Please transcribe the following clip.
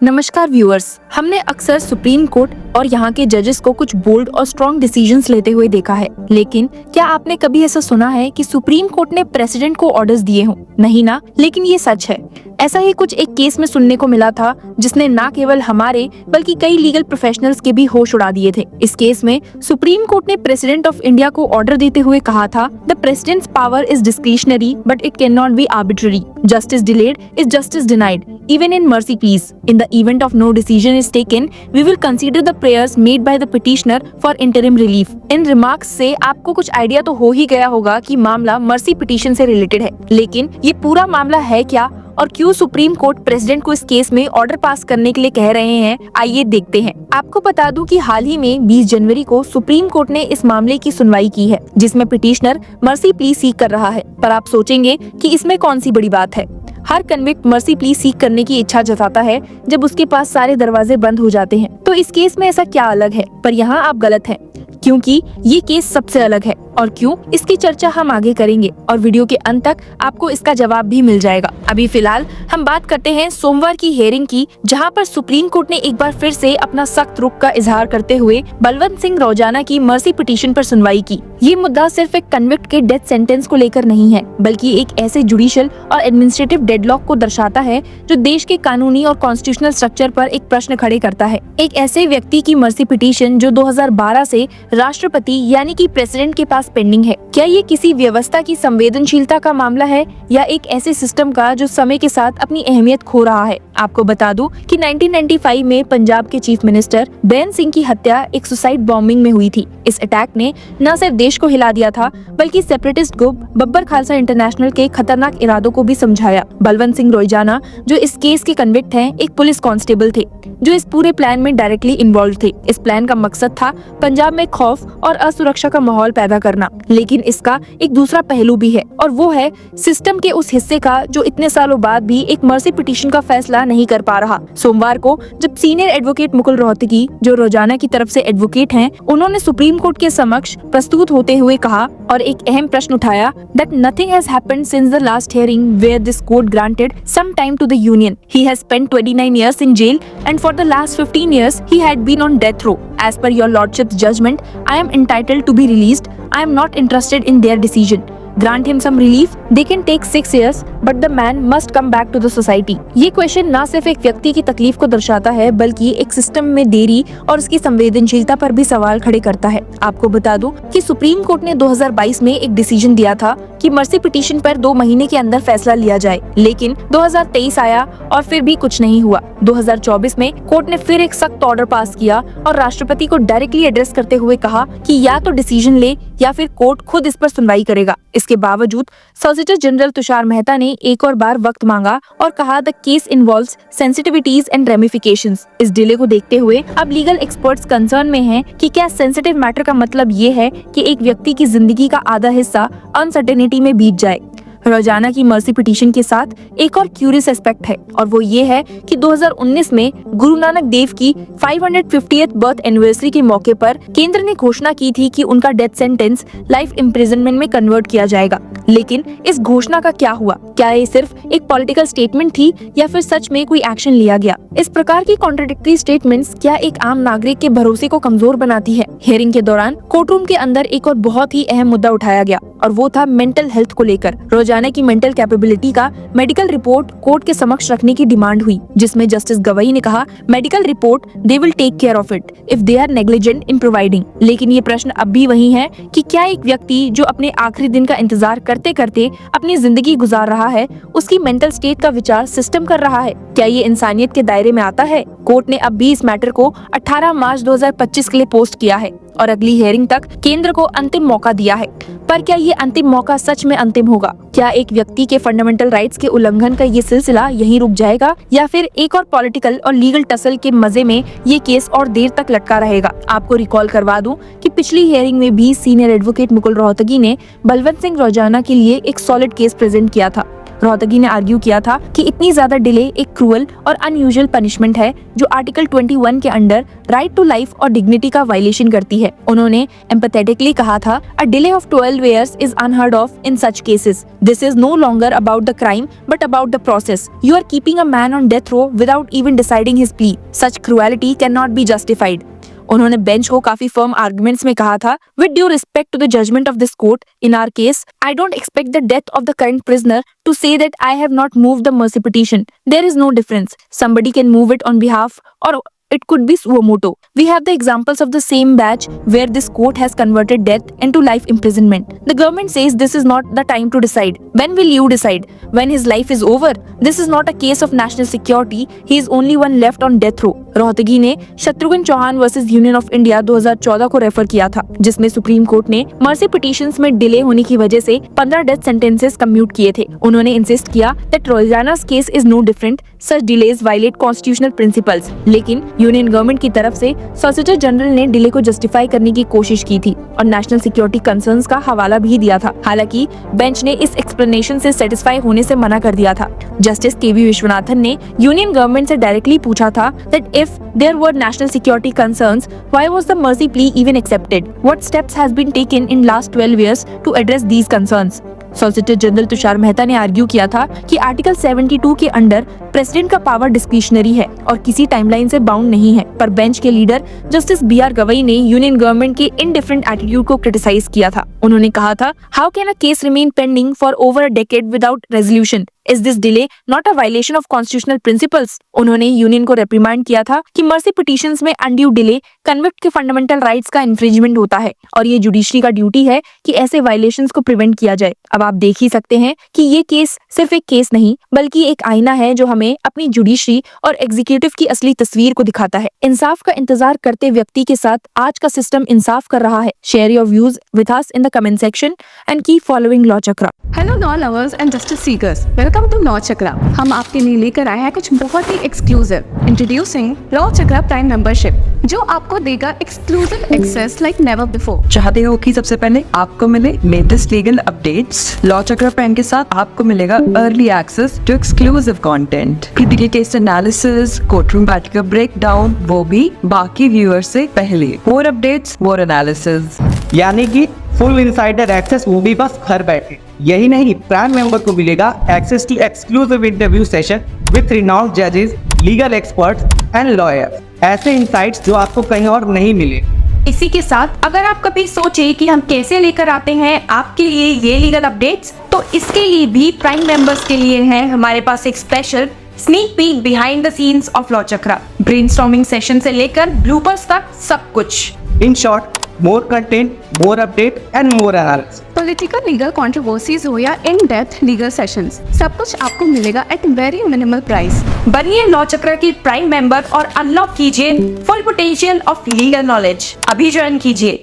नमस्कार व्यूअर्स, हमने अक्सर सुप्रीम कोर्ट और यहाँ के जजेस को कुछ बोल्ड और स्ट्रॉन्ग डिसीजंस लेते हुए देखा है, लेकिन क्या आपने कभी ऐसा सुना है कि सुप्रीम कोर्ट ने प्रेसिडेंट को ऑर्डर्स दिए हों? नहीं ना, लेकिन ये सच है। ऐसा ही कुछ एक केस में सुनने को मिला था जिसने न केवल हमारे बल्कि कई लीगल प्रोफेशनल्स के भी होश उड़ा दिए थे। इस केस में सुप्रीम कोर्ट ने प्रेसिडेंट ऑफ इंडिया को ऑर्डर देते हुए कहा था, the president's power is discretionary but it can not be arbitrary. Justice delayed is justice denied even in mercy pleas. In the event of no decision is taken, we will consider the prayers made by the petitioner for interim relief. In remarks से आपको कुछ idea तो हो ही गया होगा कि मामला mercy petition से रिलेटेड है, लेकिन ये पूरा मामला है क्या और क्यों सुप्रीम कोर्ट प्रेसिडेंट को इस केस में ऑर्डर पास करने के लिए कह रहे हैं, आइए देखते हैं। आपको बता दूं कि हाल ही में 20 जनवरी को सुप्रीम कोर्ट ने इस मामले की सुनवाई की है, जिसमें पिटीशनर मर्सी प्ली सीक कर रहा है। पर आप सोचेंगे कि इसमें कौन सी बड़ी बात है। हर कन्विक्ट मर्सी प्ली सीक करने की इच्छा जताता है जब उसके पास सारे दरवाजे बंद हो जाते हैं। तो इस केस में ऐसा क्या अलग है? पर यहाँ आप गलत हैं, क्योंकि ये केस सबसे अलग है। और क्यों, इसकी चर्चा हम आगे करेंगे और वीडियो के अंत तक आपको इसका जवाब भी मिल जाएगा। अभी फिलहाल हम बात करते हैं सोमवार की हियरिंग की, जहां पर सुप्रीम कोर्ट ने एक बार फिर से अपना सख्त रुख का इजहार करते हुए बलवंत सिंह रोजाना की मर्सी पिटीशन पर सुनवाई की। ये मुद्दा सिर्फ एक कन्विक्ट के डेथ सेंटेंस को लेकर नहीं है, बल्कि एक ऐसे जुडिशियल और एडमिनिस्ट्रेटिव डेडलॉक को दर्शाता है जो देश के कानूनी और कॉन्स्टिट्यूशनल स्ट्रक्चर पर एक प्रश्न खड़े करता है। एक ऐसे व्यक्ति की मर्सी पिटीशन जो 2012 से राष्ट्रपति यानी कि प्रेसिडेंट के पास पेंडिंग है। क्या ये किसी व्यवस्था की संवेदनशीलता का मामला है या एक ऐसे सिस्टम का जो समय के साथ अपनी अहमियत खो रहा है? आपको बता दूं कि 1995 में पंजाब के चीफ मिनिस्टर बेन सिंह की हत्या एक सुसाइड बॉम्बिंग में हुई थी। इस अटैक ने न सिर्फ देश को हिला दिया था, बल्कि separatist group Babbar Khalsa international के खतरनाक इरादों को भी समझाया। बलवंत सिंह रोजाना जो इस केस के कन्विक्ट हैं, एक पुलिस कांस्टेबल थे जो इस पूरे प्लान में डायरेक्टली इन्वॉल्व थे। इस प्लान का मकसद था पंजाब में खौफ और असुरक्षा का माहौल पैदा करना, लेकिन इसका एक दूसरा पहलू भी है, और वो है सिस्टम के उस हिस्से का जो इतने सालों बाद भी एक मर्सी पिटीशन का फैसला नहीं कर पा रहा। सोमवार को जब सीनियर एडवोकेट मुकुल रोहतगी, जो रोजाना की तरफ से एडवोकेट हैं, उन्होंने सुप्रीम कोर्ट के समक्ष प्रस्तुत होते हुए कहा और एक अहम प्रश्न उठाया, that nothing has happened since the last hearing where this court granted some time to the union. He has spent 29 years in jail and for the last 15 years he had been on death row. As per your lordship's judgment, I am entitled to be released. I am not interested in their decision. Grant him some relief. They can take 6 years, but the man must come back to the society. ये question न सिर्फ एक व्यक्ति की तकलीफ को दर्शाता है, बल्कि एक सिस्टम में देरी और उसकी संवेदनशीलता पर भी सवाल खड़े करता है। आपको बता दूं कि सुप्रीम कोर्ट ने 2022 में एक डिसीजन दिया था कि मर्सी पिटीशन पर 2 महीने के अंदर फैसला लिया जाए, लेकिन 2023 आया और फिर भी कुछ नहीं हुआ। 2024 में कोर्ट ने फिर एक सख्त ऑर्डर पास किया और राष्ट्रपति को डायरेक्टली एड्रेस करते हुए कहा कि या तो डिसीजन ले या फिर कोर्ट खुद इस पर सुनवाई करेगा। इसके बावजूद सॉलिसिटर जनरल तुषार मेहता ने एक और बार वक्त मांगा और कहा, the case involves sensitivities and ramifications. इस डिले को देखते हुए अब लीगल एक्सपर्ट्स कंसर्न में हैं कि क्या सेंसिटिव मैटर का मतलब ये है कि एक व्यक्ति की जिंदगी का आधा हिस्सा अनसर्टेनिटी में बीत जाए। रोजाना की मर्सी पिटीशन के साथ एक और क्यूरियस एस्पेक्ट है, और वो ये है कि 2019 में गुरु नानक देव की 550th बर्थ एनिवर्सरी के मौके पर केंद्र ने घोषणा की थी कि उनका डेथ सेंटेंस लाइफ इम्प्रिजनमेंट में कन्वर्ट किया जाएगा। लेकिन इस घोषणा का क्या हुआ? क्या ये सिर्फ एक पॉलिटिकल स्टेटमेंट थी या फिर सच में कोई एक्शन लिया गया? इस प्रकार की कॉन्ट्राडिक्टरी स्टेटमेंट्स क्या एक आम नागरिक के भरोसे को कमजोर बनाती है? हियरिंग के दौरान कोर्टरूम के अंदर एक और बहुत ही अहम मुद्दा उठाया गया, और वो था मेंटल हेल्थ को लेकर। रोजाना की मेंटल कैपेबिलिटी का मेडिकल रिपोर्ट कोर्ट के समक्ष रखने की डिमांड हुई, जिसमें जस्टिस गवई ने कहा, medical report they will take care of it if they are negligent in providing. लेकिन ये प्रश्न अब भी वही है कि क्या एक व्यक्ति जो अपने आखिरी दिन का इंतजार करते करते अपनी जिंदगी गुजार रहा है, उसकी मेंटल स्टेट का विचार सिस्टम कर रहा है? क्या ये इंसानियत के दायरे में आता है? कोर्ट ने अब भी इस मैटर को 18 मार्च 2025 के लिए पोस्ट किया है और अगली हियरिंग तक केंद्र को अंतिम मौका दिया है। पर क्या ये अंतिम मौका सच में अंतिम होगा? क्या एक व्यक्ति के फंडामेंटल राइट्स के उल्लंघन का ये सिलसिला यहीं रुक जाएगा, या फिर एक और पॉलिटिकल और लीगल टसल के मजे में ये केस और देर तक लटका रहेगा? आपको रिकॉल करवा दूं कि पिछली हियरिंग में भी सीनियर एडवोकेट मुकुल रोहतगी ने बलवंत सिंह रोजाना के लिए एक सॉलिड केस प्रेजेंट किया था। रोहतगी ने आर्ग्यू किया था कि इतनी ज्यादा डिले एक क्रूअल और अनयूजुअल पनिशमेंट है जो आर्टिकल 21 के अंडर राइट टू लाइफ और डिग्निटी का वायलेशन करती है। उन्होंने एम्पैथेटिकली कहा था, a delay of 12 years is unheard of in such cases. This is no longer about the crime but about the process. You are keeping a man on death row without even deciding his plea. Such cruelty cannot be justified. उन्होंने bench को काफी firm arguments में कहा था, with due respect to the judgment of this court, in our case, I don't expect the death of the current prisoner to say that I have not moved the mercy petition. There is no difference. Somebody can move it on behalf or it could be suo motu. We have the examples of the same batch where this court has converted death into life imprisonment. The government says this is not the time to decide. When will you decide? When his life is over? This is not a case of national security. He is only one left on death row. Rohatgi ने Shatrughan Chauhan versus union of India 2014 को refer किया था, जिसमें supreme court ने mercy petitions में delay होने की वजह से 15 डेथ सेंटेंसेस कम्यूट किए थे। उन्होंने इंसिस्ट किया दैट रोजाना's case is no different, such delays violate constitutional principles. लेकिन यूनियन गवर्नमेंट की तरफ से सॉलिसिटर जनरल ने डिले को जस्टिफाई करने की कोशिश की थी और नेशनल सिक्योरिटी कंसर्न्स का हवाला भी दिया था। हालांकि बेंच ने इस एक्सप्लेनेशन से सेटिस्फाई होने से मना कर दिया था। Justice KV. विश्वनाथन ने यूनियन गवर्नमेंट से डायरेक्टली पूछा था that if there were national security concerns, why was the mercy plea even accepted? What steps has been taken in last 12 years to address these concerns? Solicitor general Tushar Mehta ने argue किया था कि article 72 के under president का power discretionary है और किसी timeline से बाउंड नहीं है, पर बेंच के लीडर जस्टिस बी.आर. गवई ने यूनियन गवर्नमेंट के इनडिफरेंट एटीट्यूड को क्रिटिसाइज किया था। उन्होंने कहा था, how can a case remain pending for over a decade without resolution? Is this delay not a violation of constitutional principles? उन्होंने यूनियन को रेप्रिमांड किया था कि मर्सी पिटीशंस में अनड्यू डिले कन्विक्ट के फंडामेंटल राइट्स का इन्फ्रिंजमेंट होता है और ये जुडिशरी का ड्यूटी है कि ऐसे वायलेशंस को प्रिवेंट किया जाए। अब आप देख ही सकते हैं कि ये केस सिर्फ एक केस नहीं बल्कि एक आईना है जो हमें अपनी जुडिशरी और एग्जीक्यूटिव की असली तस्वीर को दिखाता है। इंसाफ का इंतजार करते व्यक्ति के साथ आज का सिस्टम इंसाफ कर रहा है। Share your views with us in the comment section and keep following Law Chakra. Hello law lovers and justice seekers, welcome to Law Chakra. हम आपके लिए लेकर आए हैं कुछ बहुत ही exclusive. Introducing Law Chakra Prime membership, जो आपको देगा exclusive access like never before. चाहते हो कि सबसे पहले आपको मिले latest legal updates? Law Chakra Prime के साथ आपको मिलेगा early access to exclusive content, critical case analysis, courtroom बैठक का ब्रेकडाउन, वो भी बाकी व्यूअर्स से पहले। मोर अपडेट्स, मोर एनालिसिस, यानी कि फुल इनसाइडर एक्सेस, वो भी बस घर बैठे। यही नहीं, प्राइम मेंबर को मिलेगा access to exclusive interview session with renowned जजेस, लीगल एक्सपर्ट्स एंड लॉयर्स। ऐसे इनसाइट्स जो आपको कहीं और नहीं मिले। इसी के साथ अगर आप कभी सोचे कि हम कैसे लेकर आते हैं आपके लिए ये लीगल अपडेट्स, तो इसके लिए भी प्राइम मेंबर्स के लिए है हमारे पास एक special sneak peek behind the scenes of law chakra. Brainstorming session से लेकर ब्लूपर्स तक सब कुछ। In short, more content, more update and more analysis. Political legal controversies हो या इन डेप्थ लीगल सेशंस, सब कुछ आपको मिलेगा एट वेरी मिनिमल प्राइस। बनिए लॉ चक्र की प्राइम मेंबर और अनलॉक कीजिए full potential of legal knowledge. अभी ज्वाइन कीजिए।